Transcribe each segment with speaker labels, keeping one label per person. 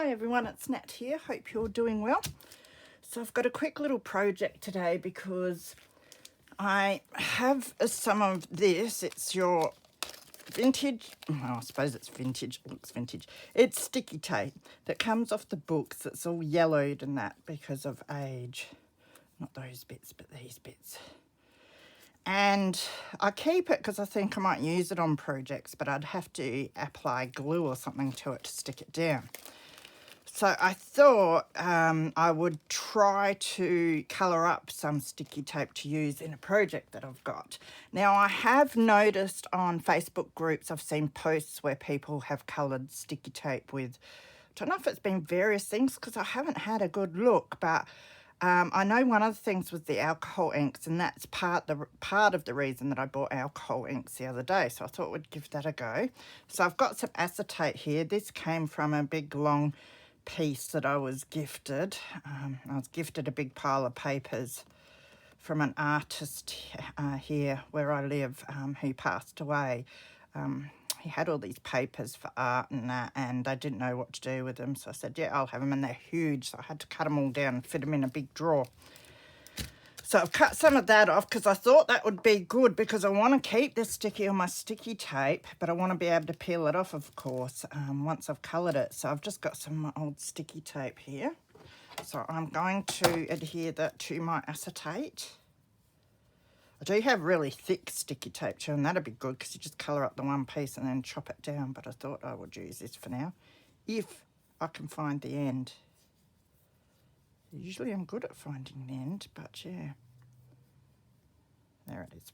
Speaker 1: Hi everyone, it's Nat here. Hope you're doing well. So I've got a quick little project today because I have some of this. It's your vintage, well, I suppose it's vintage, it looks vintage. It's sticky tape that comes off the books. It's all yellowed and that because of age. Not those bits, but these bits. And I keep it because I think I might use it on projects, but I'd have to apply glue or something to it to stick it down. So I thought I would try to colour up some sticky tape to use in a project that I've got. Now I have noticed on Facebook groups, I've seen posts where people have coloured sticky tape with, I don't know if it's been various things because I haven't had a good look, but I know one of the things was the alcohol inks, and that's part of the reason that I bought alcohol inks the other day. So I thought we'd give that a go. So I've got some acetate here. This came from a big long piece that I was gifted. I was gifted a big pile of papers from an artist here where I live who passed away. He had all these papers for art and that, and I didn't know what to do with them, so I said, yeah, I'll have them, and they're huge, so I had to cut them all down and fit them in a big drawer. So I've cut some of that off because I thought that would be good because I want to keep this sticky on my sticky tape, but I want to be able to peel it off, of course, once I've coloured it. So I've just got some old sticky tape here. So I'm going to adhere that to my acetate. I do have really thick sticky tape too, and that'd be good because you just colour up the one piece and then chop it down, but I thought I would use this for now, if I can find the end. Usually I'm good at finding the end, but yeah. There it is.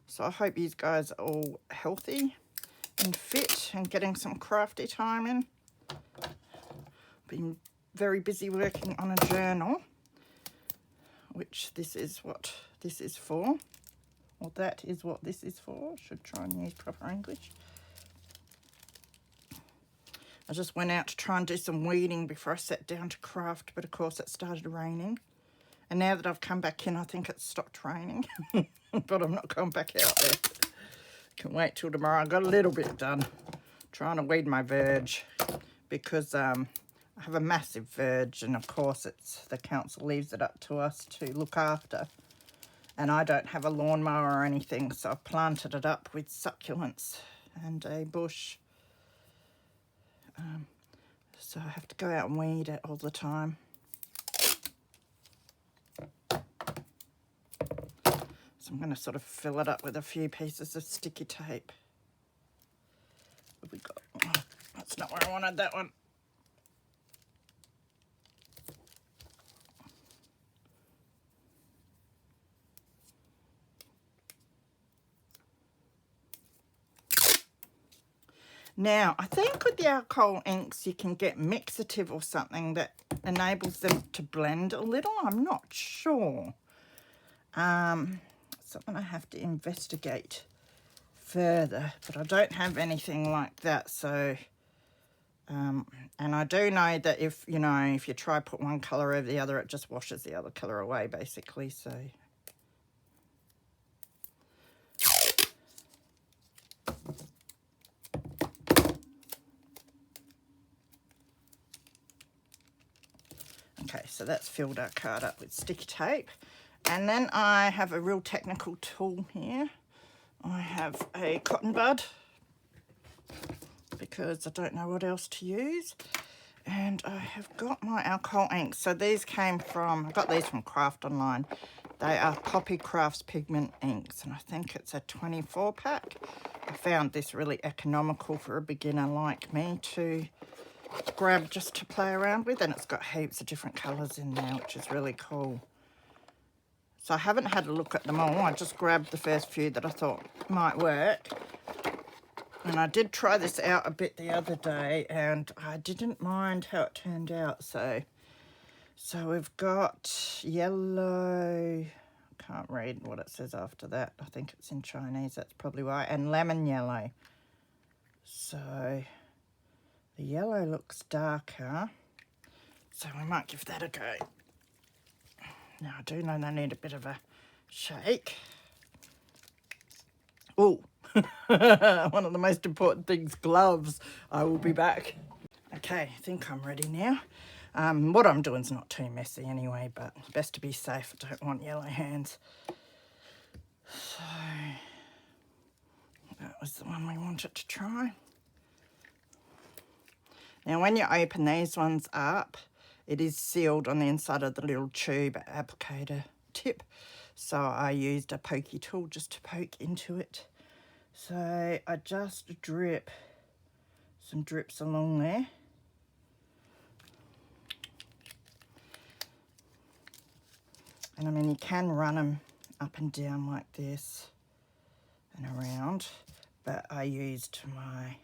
Speaker 1: So I hope you guys are all healthy and fit and getting some crafty time in. Been very busy working on a journal, which this is what this is for. Or that is what this is for. Should try and use proper English. I just went out to try and do some weeding before I sat down to craft, but of course it started raining. And now that I've come back in, I think it's stopped raining. But I'm not going back out there. Can wait till tomorrow. I got a little bit done trying to weed my verge because I have a massive verge, and of course it's the council leaves it up to us to look after. And I don't have a lawnmower or anything, so I've planted it up with succulents and a bush. So I have to go out and weed it all the time. So I'm going to sort of fill it up with a few pieces of sticky tape. What have we got? Oh, that's not where I wanted that one. Now, I think with the alcohol inks, you can get mixative or something that enables them to blend a little. I'm not sure. Something I have to investigate further, but I don't have anything like that. So, and I do know that if you try put one colour over the other, it just washes the other colour away, basically. So. Okay, so that's filled our card up with sticky tape. And then I have a real technical tool here. I have a cotton bud because I don't know what else to use. And I have got my alcohol inks. So these came from, I got these from Craft Online. They are Poppy Crafts pigment inks, and I think it's a 24 pack. I found this really economical for a beginner like me to grab just to play around with, and it's got heaps of different colours in there, which is really cool. So I haven't had a look at them all. I just grabbed the first few that I thought might work. And I did try this out a bit the other day, and I didn't mind how it turned out. So we've got yellow, can't read what it says after that. I think it's in Chinese, that's probably why, and lemon yellow. So the yellow looks darker, so we might give that a go. Now, I do know they need a bit of a shake. Oh, one of the most important things, gloves. I will be back. Okay, I think I'm ready now. What I'm doing is not too messy anyway, but best to be safe. I don't want yellow hands. So that was the one we wanted to try. Now when you open these ones up, it is sealed on the inside of the little tube applicator tip. So I used a pokey tool just to poke into it. So I just drip some drips along there. And I mean, you can run them up and down like this and around, but I used my,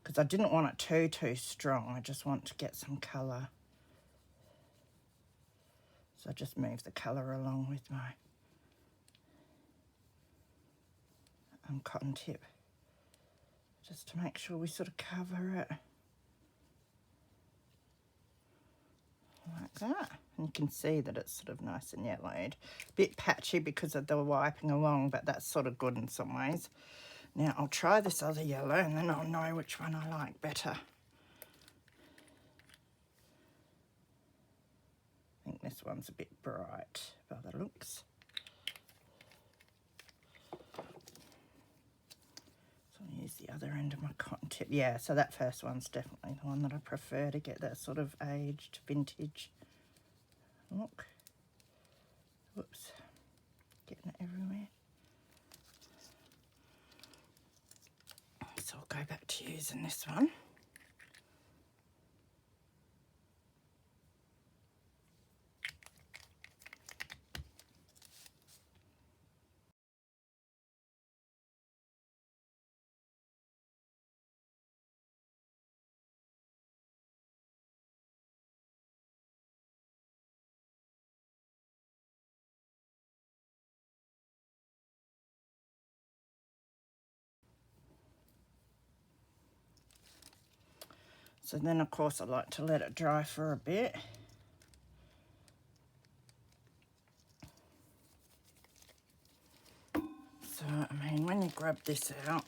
Speaker 1: because I didn't want it too strong. I just want to get some colour. So I just move the colour along with my cotton tip, just to make sure we sort of cover it like that. And you can see that it's sort of nice and yellowed. A bit patchy because of the wiping along, but that's sort of good in some ways. Now I'll try this other yellow and then I'll know which one I like better. I think this one's a bit bright by the looks. So I'll use the other end of my cotton tip. Yeah, so that first one's definitely the one that I prefer to get that sort of aged vintage look. Whoops, getting it everywhere. So I'll go back to using this one. So then, of course, I like to let it dry for a bit. So, I mean, when you grab this out,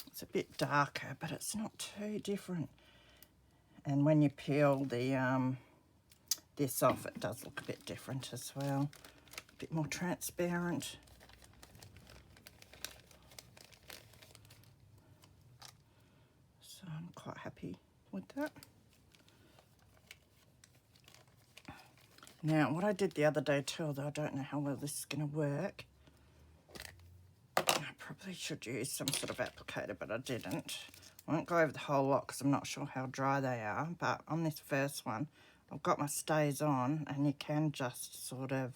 Speaker 1: it's a bit darker, but it's not too different. And when you peel the this off, it does look a bit different as well. A bit more transparent. So I'm quite happy with that. Now, what I did the other day too, although I don't know how well this is going to work, I probably should use some sort of applicator, but I didn't. I won't go over the whole lot because I'm not sure how dry they are, but on this first one, I've got my stays on, and you can just sort of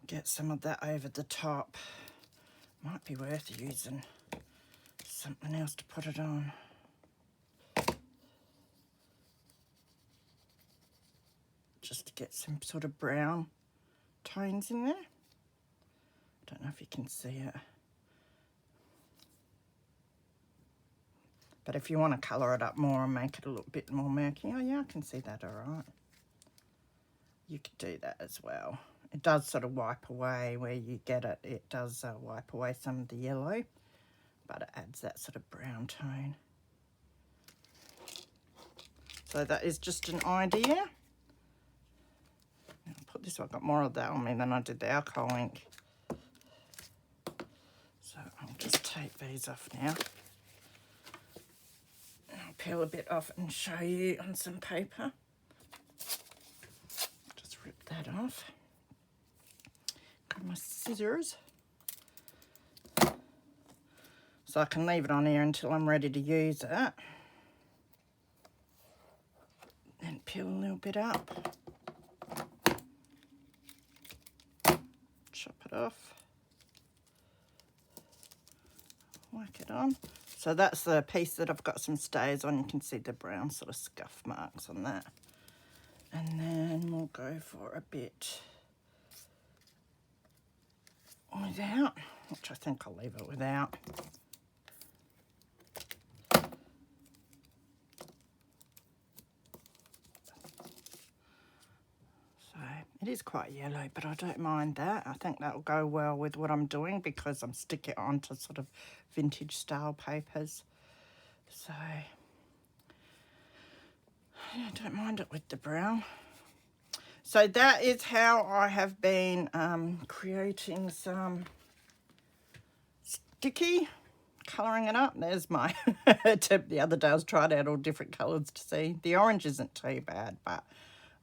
Speaker 1: get some of that over the top. Might be worth using something else to put it on. Just to get some sort of brown tones in there. Don't know if you can see it. But if you want to colour it up more and make it a little bit more murky, oh yeah, I can see that all right. You could do that as well. It does sort of wipe away where you get it. It does wipe away some of the yellow, but it adds that sort of brown tone. So that is just an idea. I'll put this, I've got more of that on me than I did the alcohol ink. So I'll just take these off now. I'll peel a bit off and show you on some paper. Just rip that off. Got my scissors. So I can leave it on here until I'm ready to use it. Then peel a little bit up. Chop it off. Whack it on. So that's the piece that I've got some stays on. You can see the brown sort of scuff marks on that. And then we'll go for a bit without, which I think I'll leave it without. So it is quite yellow, but I don't mind that. I think that'll go well with what I'm doing because I'm sticking it onto sort of vintage style papers. So, yeah, I don't mind it with the brown. So that is how I have been creating some sticky, colouring it up. There's my tip the other day. I was trying out all different colours to see. The orange isn't too bad, but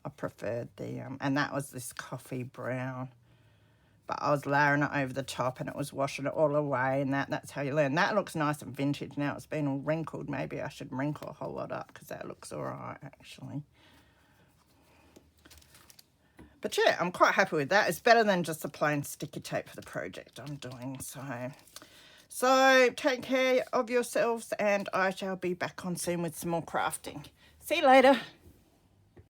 Speaker 1: I preferred the, and that was this coffee brown. But I was layering it over the top and it was washing it all away, and that's how you learn. That looks nice and vintage now. It's been all wrinkled. Maybe I should wrinkle a whole lot up because that looks all right, actually. But yeah, I'm quite happy with that. It's better than just a plain sticky tape for the project I'm doing. So take care of yourselves, and I shall be back on soon with some more crafting. See you later.